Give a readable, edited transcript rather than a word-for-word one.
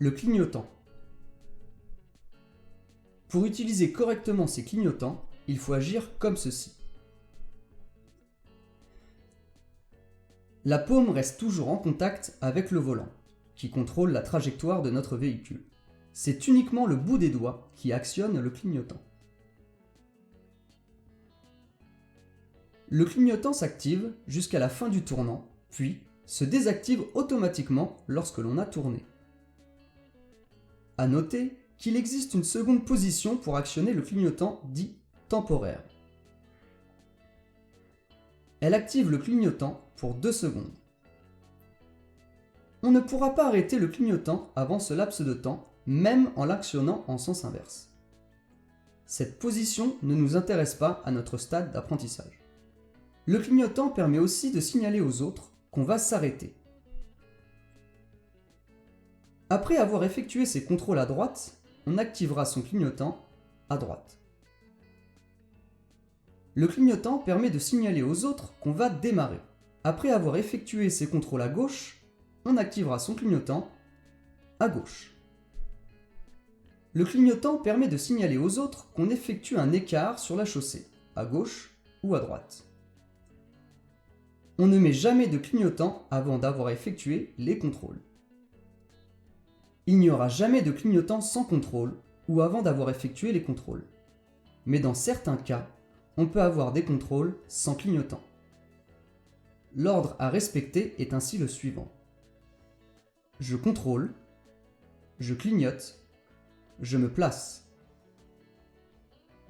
Le clignotant. Pour utiliser correctement ces clignotants, il faut agir comme ceci. La paume reste toujours en contact avec le volant, qui contrôle la trajectoire de notre véhicule. C'est uniquement le bout des doigts qui actionne le clignotant. Le clignotant s'active jusqu'à la fin du tournant, puis se désactive automatiquement lorsque l'on a tourné. À noter qu'il existe une seconde position pour actionner le clignotant dit temporaire. Elle active le clignotant pour 2 secondes. On ne pourra pas arrêter le clignotant avant ce laps de temps, même en l'actionnant en sens inverse. Cette position ne nous intéresse pas à notre stade d'apprentissage. Le clignotant permet aussi de signaler aux autres qu'on va s'arrêter. Après avoir effectué ses contrôles à droite, on activera son clignotant à droite. Le clignotant permet de signaler aux autres qu'on va démarrer. Après avoir effectué ses contrôles à gauche, on activera son clignotant à gauche. Le clignotant permet de signaler aux autres qu'on effectue un écart sur la chaussée, à gauche ou à droite. On ne met jamais de clignotant avant d'avoir effectué les contrôles. Il n'y aura jamais de clignotant sans contrôle ou avant d'avoir effectué les contrôles. Mais dans certains cas, on peut avoir des contrôles sans clignotant. L'ordre à respecter est ainsi le suivant. Je contrôle, je clignote, je me place.